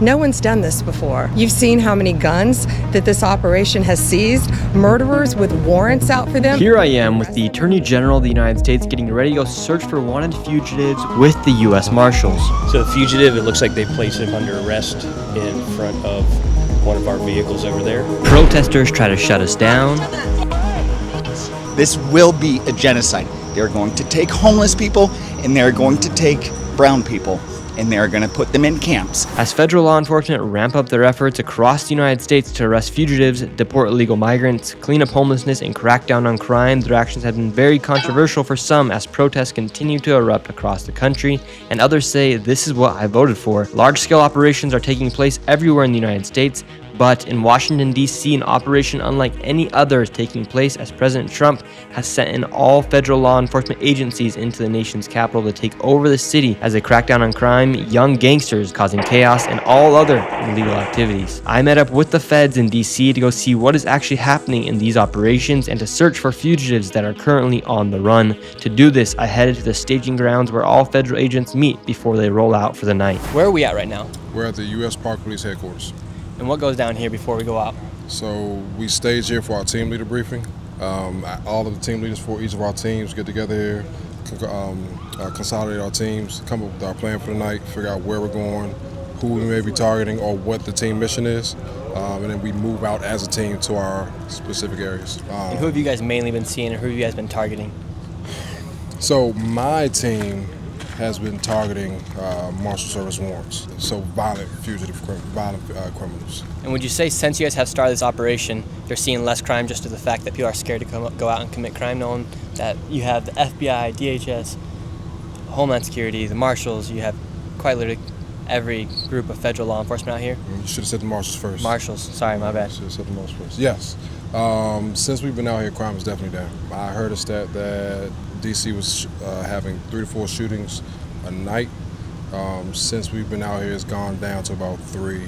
No one's done this before. You've seen how many guns that this operation has seized, murderers with warrants out for them. Here I am with the Attorney General of the United States getting ready to go search for wanted fugitives with the U.S. Marshals. So the fugitive, it looks like they placed him under arrest in front of one of our vehicles over there. Protesters try to shut us down. This will be a genocide. They're going to take homeless people and they're going to take brown people and they're going to put them in camps. As federal law enforcement ramp up their efforts across the United States to arrest fugitives, deport illegal migrants, clean up homelessness, and crack down on crime, their actions have been very controversial for some as protests continue to erupt across the country, and others say, "This is what I voted for." Large-scale operations are taking place everywhere in the United States, but in Washington, DC, an operation unlike any other is taking place as President Trump has sent in all federal law enforcement agencies into the nation's capital to take over the city as they crack down on crime, young gangsters causing chaos, and all other illegal activities. I met up with the feds in DC to go see what is actually happening in these operations and to search for fugitives that are currently on the run. To do this, I headed to the staging grounds where all federal agents meet before they roll out for the night. Where are we at right now? We're at the U.S. Park Police Headquarters. And what goes down here before we go out? So we stage here for our team leader briefing. All of the team leaders for each of our teams get together here, consolidate our teams, come up with our plan for the night, figure out where we're going, who we may be targeting, or what the team mission is, and then we move out as a team to our specific areas. And who have you guys mainly been seeing, or who have you guys been targeting? So my team has been targeting Marshal Service warrants, so violent criminals. And would you say since you guys have started this operation, you're seeing less crime just to the fact that people are scared to go out and commit crime, knowing that you have the FBI, DHS, Homeland Security, the Marshals, you have quite literally every group of federal law enforcement out here? You should have said the Marshals first. Marshals, sorry, my bad. You should have said the Marshals first. Yes. Since we've been out here, crime is definitely down. I heard a stat that DC was having 3 to 4 shootings a night. Since we've been out here, it's gone down to about 3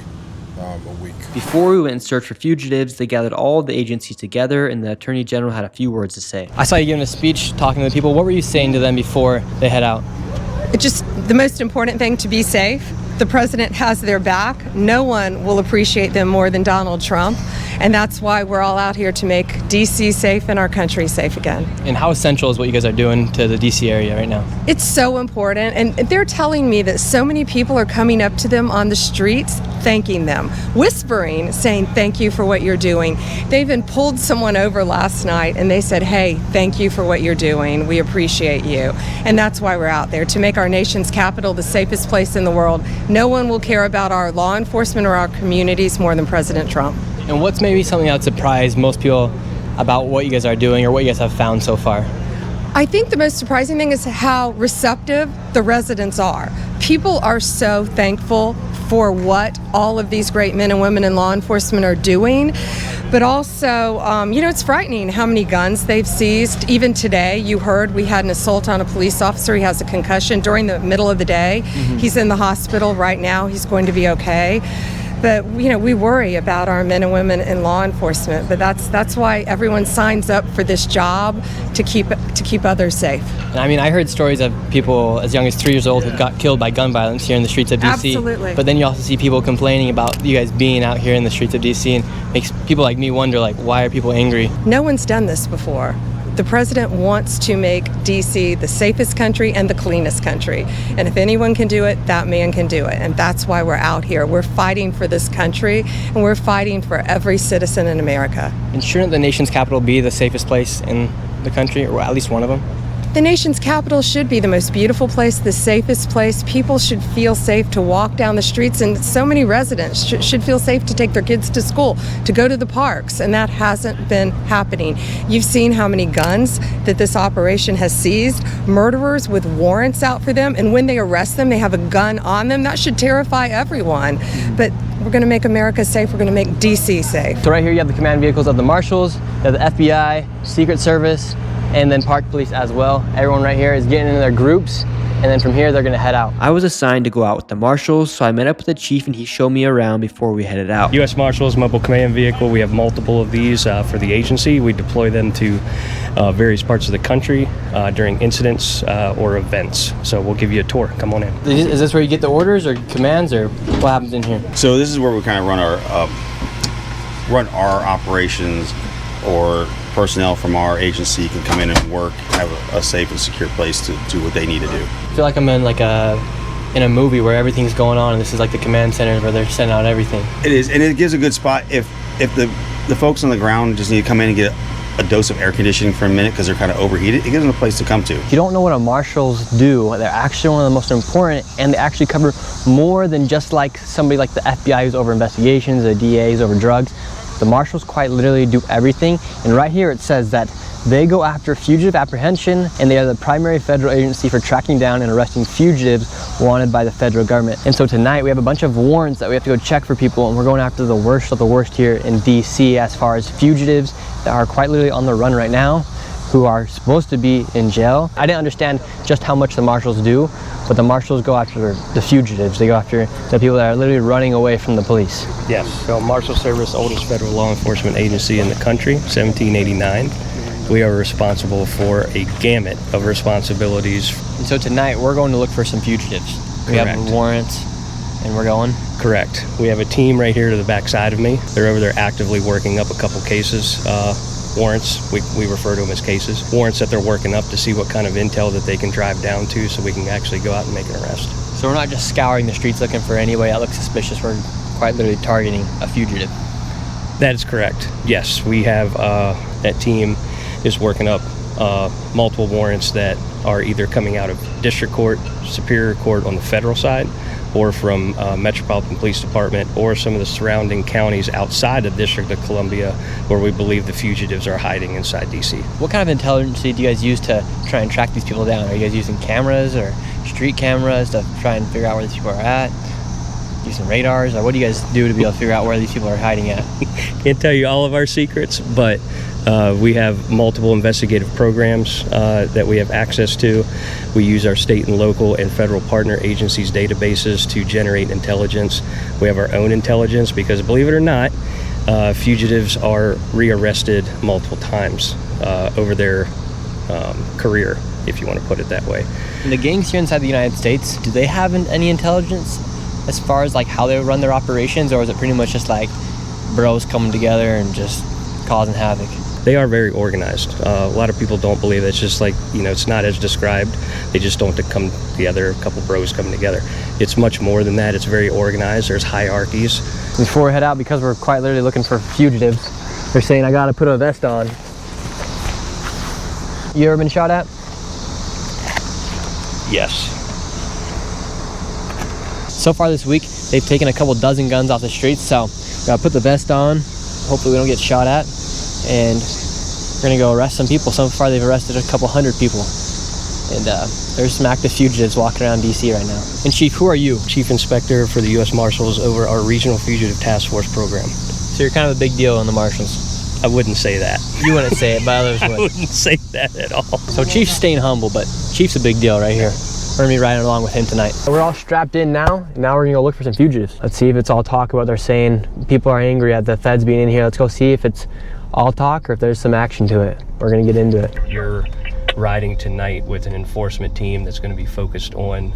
a week. Before we went in search for fugitives, they gathered all of the agencies together and the Attorney General had a few words to say. I saw you giving a speech talking to the people. What were you saying to them before they head out? It's just the most important thing, to be safe. The president has their back. No one will appreciate them more than Donald Trump. And that's why we're all out here to make DC safe and our country safe again. And how essential is what you guys are doing to the DC area right now? It's so important. And they're telling me that so many people are coming up to them on the streets, thanking them, whispering, saying, "Thank you for what you're doing." They even pulled someone over last night and they said, "Hey, thank you for what you're doing. We appreciate you." And that's why we're out there, to make our nation's capital the safest place in the world. No one will care about our law enforcement or our communities more than President Trump. And what's maybe something that would surprise most people about what you guys are doing or what you guys have found so far? I think the most surprising thing is how receptive the residents are. People are so thankful for what all of these great men and women in law enforcement are doing. But also, it's frightening how many guns they've seized. Even today, you heard we had an assault on a police officer. He has a concussion during the middle of the day. He's in the hospital right now. He's going to be okay. But we worry about our men and women in law enforcement. But that's why everyone signs up for this job, to keep others safe. And I mean, I heard stories of people as young as 3 years old who got killed by gun violence here in the streets of DC. Absolutely. But then you also see people complaining about you guys being out here in the streets of DC, and makes people like me wonder, like, why are people angry? No one's done this before. The president wants to make DC the safest country and the cleanest country. And if anyone can do it, that man can do it. And that's why we're out here. We're fighting for this country, and we're fighting for every citizen in America. And shouldn't the nation's capital be the safest place in the country, or at least one of them? The nation's capital should be the most beautiful place, the safest place. People should feel safe to walk down the streets, and so many residents should feel safe to take their kids to school, to go to the parks, and that hasn't been happening. You've seen how many guns that this operation has seized, murderers with warrants out for them, and when they arrest them, they have a gun on them. That should terrify everyone. But we're going to make America safe. We're going to make DC safe. So right here you have the command vehicles of the Marshals, you have the FBI, Secret Service, and then Park Police as well. Everyone right here is getting into their groups, and then from here they're gonna head out. I was assigned to go out with the marshals, so I met up with the chief and he showed me around before we headed out. U.S. Marshals Mobile Command Vehicle, we have multiple of these for the agency. We deploy them to various parts of the country during incidents or events. So we'll give you a tour. Come on in. Is this where you get the orders or commands, or what happens in here? So this is where we kind of run our operations, or personnel from our agency can come in and work, have a safe and secure place to do what they need to do. I feel like I'm in in a movie where everything's going on, and this is like the command center where they're sending out everything. It is, and it gives a good spot if the folks on the ground just need to come in and get a dose of air conditioning for a minute because they're kind of overheated. It gives them a place to come to. If you don't know what a marshals do, they're actually one of the most important, and they actually cover more than just like somebody like the FBI who's over investigations, the DA who's over drugs. The marshals quite literally do everything, and right here it says that they go after fugitive apprehension, and they are the primary federal agency for tracking down and arresting fugitives wanted by the federal government. And so tonight we have a bunch of warrants that we have to go check for people, and we're going after the worst of the worst here in DC as far as fugitives that are quite literally on the run right now, who are supposed to be in jail. I didn't understand just how much the marshals do, but the marshals go after the fugitives. They go after the people that are literally running away from the police. Yes. So Marshal Service, oldest federal law enforcement agency in the country, 1789. We are responsible for a gamut of responsibilities. And so tonight we're going to look for some fugitives. We Correct. have warrants, and we're going. Correct. We have a team right here to the back side of me. They're over there actively working up a couple cases. Warrants, we refer to them as cases. Warrants that they're working up to see what kind of intel that they can drive down to so we can actually go out and make an arrest. So we're not just scouring the streets looking for anybody that looks suspicious. We're quite literally targeting a fugitive. That is correct. Yes, we have that team is working up multiple warrants that are either coming out of district court, superior court on the federal side, or from Metropolitan Police Department, or some of the surrounding counties outside the District of Columbia, where we believe the fugitives are hiding inside DC. What kind of intelligence do you guys use to try and track these people down? Are you guys using cameras or street cameras to try and figure out where these people are at? Using radars? Or what do you guys do to be able to figure out where these people are hiding at? Can't tell you all of our secrets, but we have multiple investigative programs that we have access to. We use our state and local and federal partner agencies' databases to generate intelligence. We have our own intelligence because, believe it or not, fugitives are rearrested multiple times over their career, if you want to put it that way. And the gangs here inside the United States, do they have any intelligence as far as like how they run their operations, or is it pretty much just like bros coming together and just causing havoc? They are very organized. A lot of people don't believe it. It's just like, it's not as described. They just don't come together, a couple bros coming together. It's much more than that. It's very organized. There's hierarchies. Before we head out, because we're quite literally looking for fugitives, they're saying I gotta put a vest on. You ever been shot at? Yes. So far this week, they've taken a couple dozen guns off the streets, so we gotta put the vest on. Hopefully we don't get shot at. And we're gonna go arrest some people. So far they've arrested a couple hundred people. And there's some active fugitives walking around DC right now. And Chief, who are you? Chief Inspector for the U.S. Marshals over our Regional Fugitive Task Force program. So you're kind of a big deal in the Marshals. I wouldn't say that. You wouldn't say it, but others would. I wouldn't say that at all. So Chief's staying humble, but Chief's a big deal right here. We're gonna be riding along with him tonight. We're all strapped in now. Now we're gonna go look for some fugitives. Let's see if it's all talk about they're saying people are angry at the feds being in here. Let's go see if it's all talk or if there's some action to it. We're gonna get into it. You're riding tonight with an enforcement team that's gonna be focused on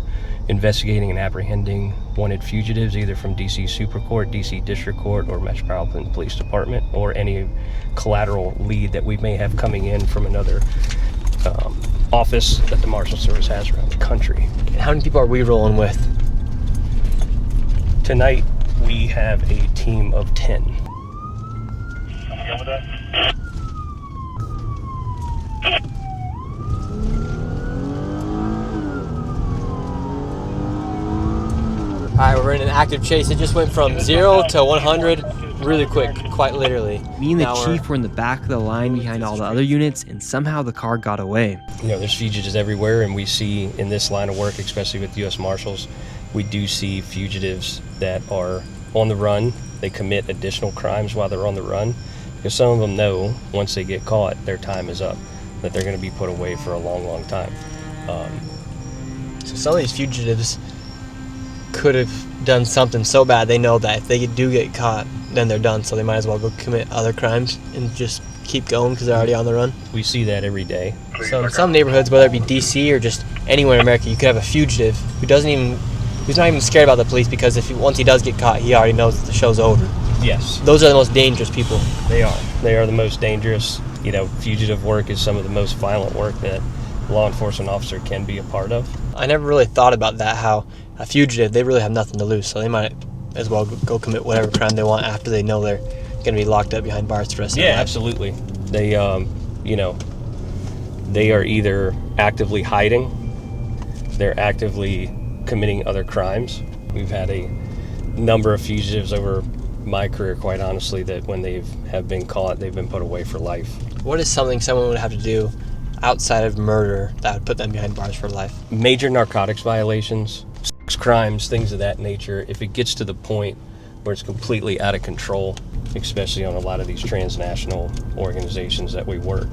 investigating and apprehending wanted fugitives, either from DC Super Court, DC District Court, or Metropolitan Police Department, or any collateral lead that we may have coming in from another office that the Marshal Service has around the country. And how many people are we rolling with? Tonight, we have a team of 10. All right, we're in an active chase. It just went from 0 to 100 really quick, quite literally. Me and the chief were in the back of the line behind all the other units, and somehow the car got away. There's fugitives everywhere, and we see in this line of work, especially with U.S. Marshals, we do see fugitives that are on the run. They commit additional crimes while they're on the run, because some of them know once they get caught, their time is up, that they're going to be put away for a long, long time. So some of these fugitives could have done something so bad they know that if they do get caught, then they're done. So they might as well go commit other crimes and just keep going because they're already on the run. We see that every day. So in some neighborhoods, whether it be DC or just anywhere in America, you could have a fugitive who's not even scared about the police, because once he does get caught, he already knows that the show's over. Yes, Those are the most dangerous people. they are. They are the most dangerous. You know, fugitive work is some of the most violent work that a law enforcement officer can be a part of. I never really thought about that, how a fugitive, they really have nothing to lose, so they might as well go commit whatever crime they want after they know they're going to be locked up behind bars the rest of their life. Absolutely. They, they are either actively hiding, they're actively committing other crimes. We've had a number of fugitives over my career, quite honestly, that when they have been caught, they've been put away for life. What is something someone would have to do outside of murder that would put them behind bars for life? Major narcotics violations, sex crimes, things of that nature. If it gets to the point where it's completely out of control, especially on a lot of these transnational organizations that we work,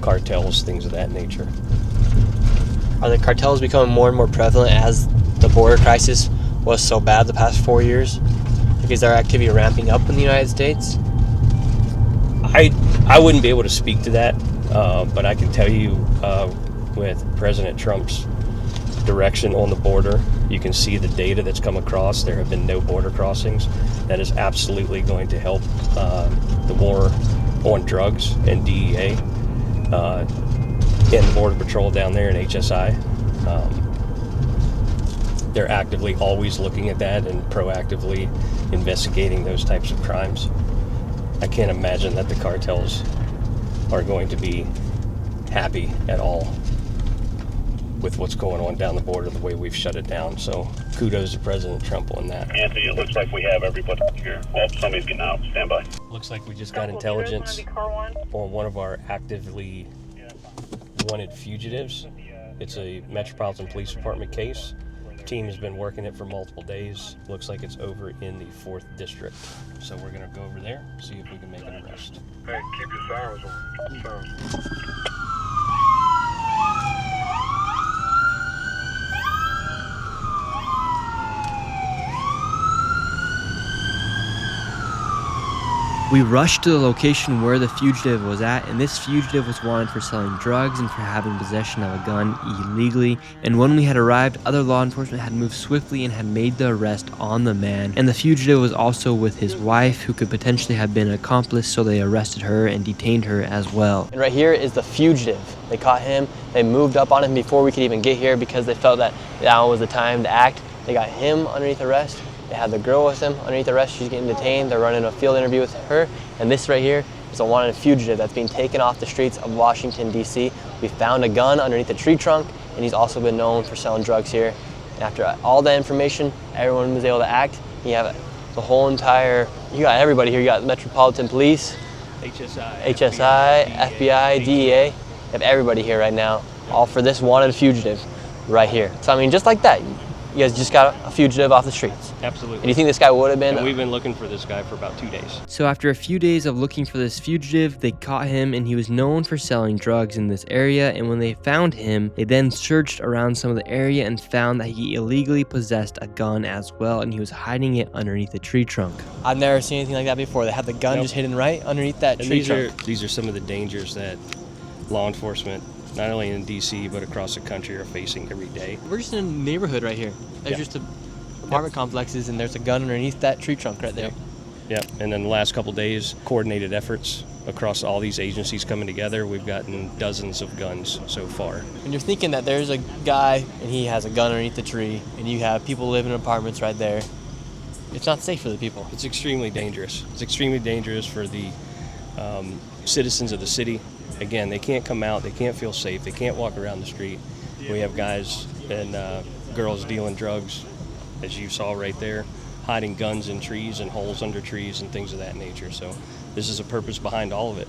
cartels, things of that nature. Are the cartels becoming more and more prevalent as the border crisis was so bad the past 4 years? Like, is their activity ramping up in the United States? I wouldn't be able to speak to that, but I can tell you with President Trump's direction on the border, you can see the data that's come across. There have been no border crossings. That is absolutely going to help the war on drugs and DEA and Border Patrol down there in HSI. They're actively always looking at that and proactively investigating those types of crimes. I can't imagine that the cartels are going to be happy at all with what's going on down the border, the way we've shut it down. So kudos to President Trump on that. Anthony, it looks like we have everybody here. Well, somebody's getting out. Stand by. Looks like we just got intelligence on one of our actively wanted fugitives. It's a Metropolitan Police Department case. The team has been working it for multiple days. Looks like it's over in the 4th District. So we're gonna go over there, see if we can make an arrest. Hey, keep your sirens on. We rushed to the location where the fugitive was at, and this fugitive was wanted for selling drugs and for having possession of a gun illegally. And when we had arrived, other law enforcement had moved swiftly and had made the arrest on the man. And the fugitive was also with his wife, who could potentially have been an accomplice, so they arrested her and detained her as well. And right here is the fugitive. They caught him. They moved up on him before we could even get here because they felt that now was the time to act. They got him underneath arrest. They had the girl with them underneath arrest. She's getting detained. They're running a field interview with her. And this right here is a wanted fugitive that's being taken off the streets of Washinton, DC. We found a gun underneath a tree trunk, and he's also been known for selling drugs here. And after all that information, everyone was able to act. You have the whole entire, you got everybody here. You got Metropolitan Police, HSI, FBI, DEA. You have everybody here right now, all for this wanted fugitive right here. So I mean, just like that, you guys just got a fugitive off the streets. Absolutely. And you think this guy would have been? And we've been looking for this guy for about 2 days. So after a few days of looking for this fugitive, they caught him, and he was known for selling drugs in this area. And when they found him, they then searched around some of the area and found that he illegally possessed a gun as well, and he was hiding it underneath a tree trunk. I've never seen anything like that before. They had the gun just hidden right underneath that tree trunk. These are some of the dangers that law enforcement, not only in DC but across the country, are facing every day. We're just in a neighborhood right here. There's just apartment complexes, and there's a gun underneath that tree trunk right there. Yep. And then the last couple of days, coordinated efforts across all these agencies coming together. We've gotten dozens of guns so far. And you're thinking that there's a guy and he has a gun underneath the tree, and you have people living in apartments right there. It's not safe for the people. It's extremely dangerous. It's extremely dangerous for the citizens of the city. Again, they can't come out, they can't feel safe, they can't walk around the street. We have guys and girls dealing drugs, as you saw right there, hiding guns in trees and holes under trees and things of that nature. So this is a purpose behind all of it.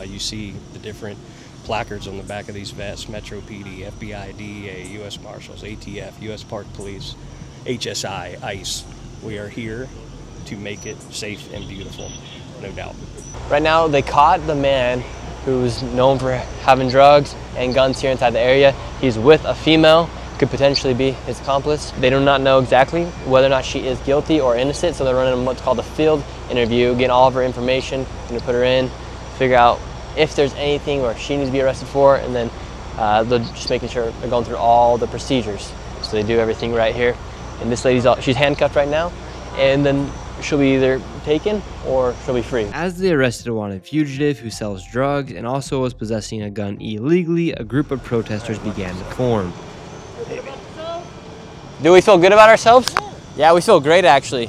You see the different placards on the back of these vests: Metro PD, FBI, DEA, U.S. Marshals, ATF, U.S. Park Police, HSI, ICE. We are here to make it safe and beautiful, no doubt. Right now, they caught the man who's known for having drugs and guns here inside the area. He's with a female could potentially be his accomplice. They do not know exactly whether or not she is guilty or innocent, so they're running what's called a field interview, getting all of her information, going to put her in, figure out if there's anything where she needs to be arrested for, and then they're just making sure they're going through all the procedures. So they do everything right here. And this lady's she's handcuffed right now, and then she'll be either taken or she'll be free. As they arrested a wanted fugitive who sells drugs and also was possessing a gun illegally, a group of protesters began to form. Do we feel good about ourselves? Yeah, we feel great actually.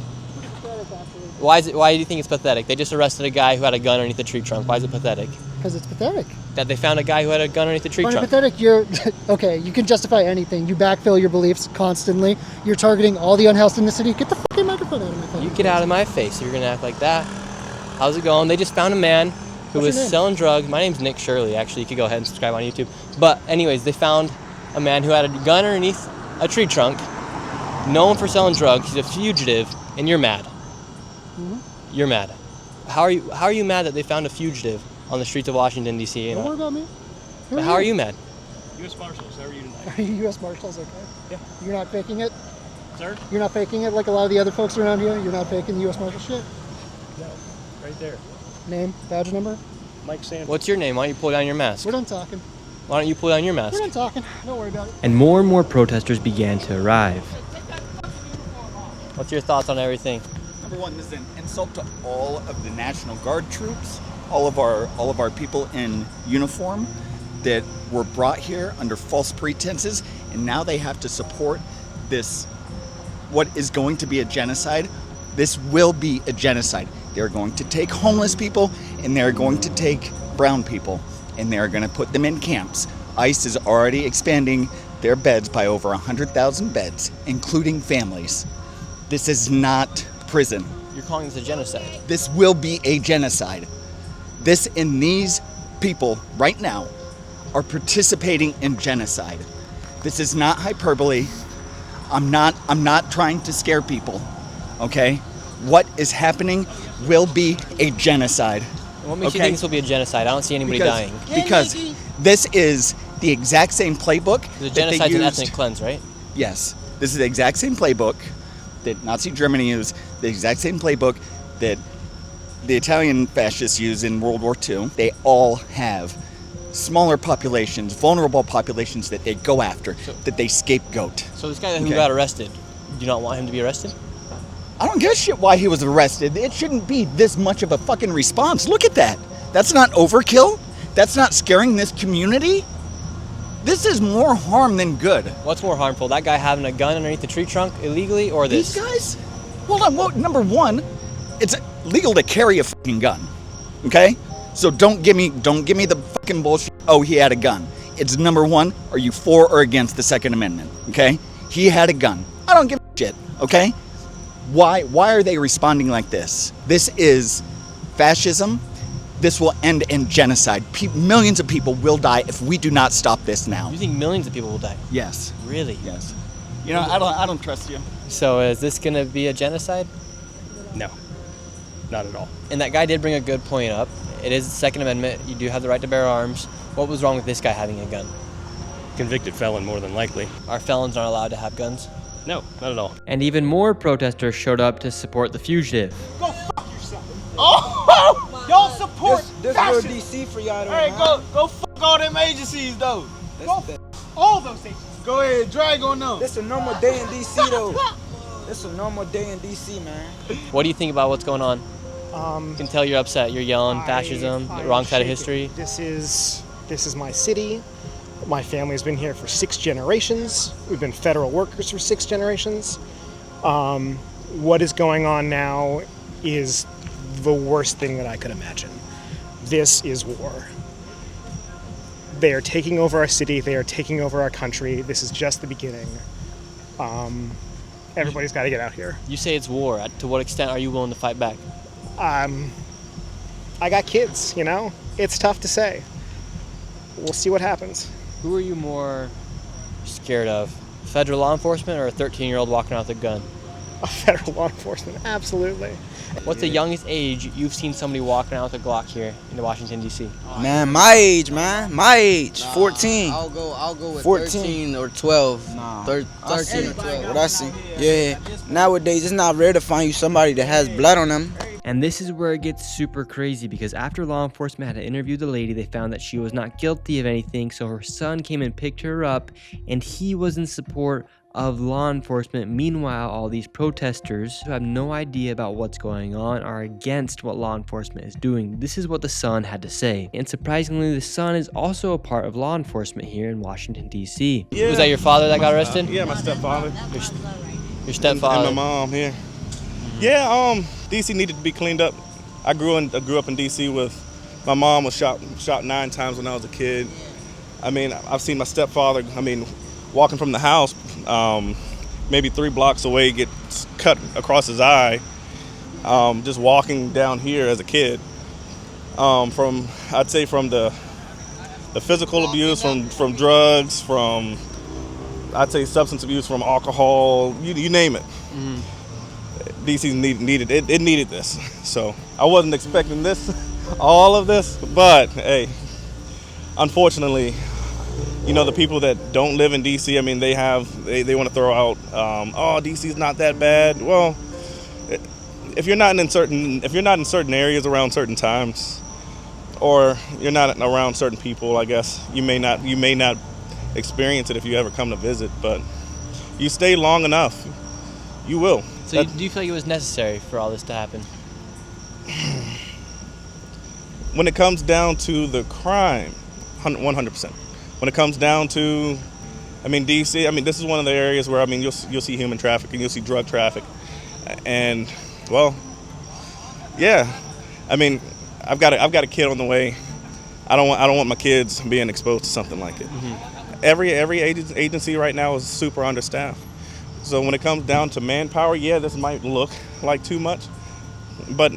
Why do you think it's pathetic? They just arrested a guy who had a gun underneath the tree trunk. Why is it pathetic? Because it's pathetic. That they found a guy who had a gun underneath the tree trunk. Pathetic, you're, okay, you can justify anything. You backfill your beliefs constantly. You're targeting all the unhoused in the city. Get the fucking microphone out of my face. You get out of my face. You're going to act like that. How's it going? They just found a man who was selling drugs. My name's Nick Shirley, actually. You could go ahead and subscribe on YouTube. But anyways, they found a man who had a gun underneath a tree trunk, known for selling drugs. He's a fugitive, and you're mad. Mm-hmm. You're mad. How are you mad that they found a fugitive on the streets of Washington, DC? Don't worry about me. How are you mad? U.S. Marshals, how are you tonight? Are you U.S. Marshals? Okay. Yeah. You're not faking it? Sir? You're not faking it like a lot of the other folks around here? You're not faking the U.S. Marshal shit? No, right there. Name, badge number? Mike Sanders. What's your name? Why don't you pull down your mask? We're done talking. Why don't you pull down your mask? We're done talking. Don't worry about it. And more protesters began to arrive. What's your thoughts on everything? Number one, this is an insult to all of the National Guard troops, all of our people in uniform that were brought here under false pretenses, and now they have to support this, what is going to be a genocide. This will be a genocide. They're going to take homeless people, and they're going to take brown people, and they're going to put them in camps. ICE is already expanding their beds by over 100,000 beds, including families. This is not prison. You're calling this a genocide. This will be a genocide. This and these people right now are participating in genocide. This is not hyperbole. I'm not trying to scare people. Okay? What is happening will be a genocide. What makes you think this will be a genocide? I don't see anybody dying. Because this is the exact same playbook. The genocide's an ethnic cleanse, right? Yes. This is the exact same playbook that Nazi Germany used, the exact same playbook that the Italian fascists used in World War II. They all have smaller populations, vulnerable populations that they go after, that they scapegoat. So this guy who got arrested, do you not want him to be arrested? I don't give a shit why he was arrested. It shouldn't be this much of a fucking response. Look at that. That's not overkill. That's not scaring this community. This is more harm than good. What's more harmful, that guy having a gun underneath the tree trunk illegally, or this? These guys? Hold on. Well, number one, it's legal to carry a fucking gun. Okay? So don't give me the fucking bullshit. Oh, he had a gun. It's number one, are you for or against the Second Amendment? Okay? He had a gun. I don't give a shit. Okay? Why are they responding like this? This is fascism. This will end in genocide. Millions of people will die if we do not stop this now. You think millions of people will die? Yes. Really? Yes. You know, I don't trust you. So is this going to be a genocide? No, not at all. And that guy did bring a good point up. It is the Second Amendment. You do have the right to bear arms. What was wrong with this guy having a gun? Convicted felon, more than likely. Are felons not allowed to have guns? No, not at all. And even more protesters showed up to support the fugitive. Go fuck yourself. Oh! Y'all support this real DC for y'all. Hey, go fuck all them agencies though. Go all those agencies. Go ahead, drag on them. This a normal day in DC though. This a normal day in DC, man. What do you think about what's going on? You can tell you're upset. You're yelling fascism, the wrong side of history. This is my city. My family's been here for 6 generations. We've been federal workers for 6 generations. What is going on now is the worst thing that I could imagine. This is war. They are taking over our city. They are taking over our country. This is just the beginning. Everybody's got to get out here. You say it's war. To what extent are you willing to fight back? I got kids, you know? It's tough to say. We'll see what happens. Who are you more scared of? Federal law enforcement or a 13-year-old walking out with a gun? of federal law enforcement. Absolutely. What's the youngest age you've seen somebody walking out with a Glock here in Washington, D.C.? Man, my age, 14. I'll go with 14. 13 or 12. Nah. 13 or 12. What I see. Yeah. Nowadays, it's not rare to find you somebody that has blood on them. And this is where it gets super crazy, because after law enforcement had interviewed the lady, they found that she was not guilty of anything, so her son came and picked her up, and he was in support of law enforcement. Meanwhile, all these protesters who have no idea about what's going on are against what law enforcement is doing. This is what the son had to say. And surprisingly, the son is also a part of law enforcement here in Washington, D.C. Yeah. Was that your father that got arrested? Yeah, my stepfather. Your stepfather? And my mom here. Yeah, DC needed to be cleaned up. I grew up in DC with, my mom was shot 9 times when I was a kid. I mean, I've seen my stepfather, walking from the house, maybe 3 blocks away, get cut across his eye, just walking down here as a kid. I'd say from the physical abuse, from drugs, from, I'd say substance abuse, from alcohol, you name it. Mm-hmm. DC needed it. It needed this. So I wasn't expecting this, all of this, but hey, unfortunately, the people that don't live in DC, they want to throw out, oh, DC's not that bad. Well, if you're not in certain areas around certain times, or you're not around certain people, I guess you may not experience it if you ever come to visit. But you stay long enough, you will. So do you feel like it was necessary for all this to happen? When it comes down to the crime, 100%. When it comes down to, DC, this is one of the areas where, you'll see human trafficking, you'll see drug traffic. And, well, yeah, I've got a kid on the way. I don't want my kids being exposed to something like it. Mm-hmm. Every agency right now is super understaffed. So when it comes down to manpower, yeah, this might look like too much. But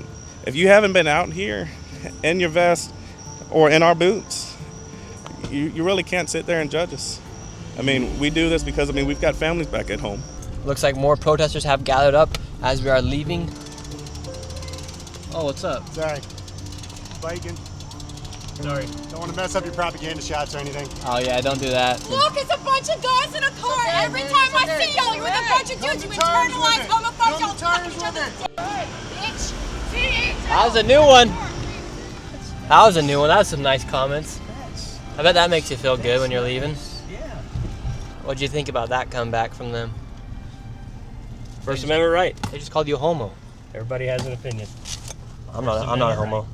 if you haven't been out here in your vest or in our boots, you really can't sit there and judge us. We do this because, we've got families back at home. Looks like more protesters have gathered up as we are leaving. Oh, what's up? Sorry. Biking. Sorry. Don't want to mess up your propaganda shots or anything. Oh yeah, don't do that. Look, it's a bunch of guys in a car. Every time I see y'all, you're with a bunch of dudes. You internalize homophobes. Y'all fuck each other. Bitch. That was a new one. That was some nice comments. I bet that makes you feel good when you're leaving. What'd you think about that comeback from them? First Amendment right. They just called you a homo. Everybody has an opinion. I'm not a homo.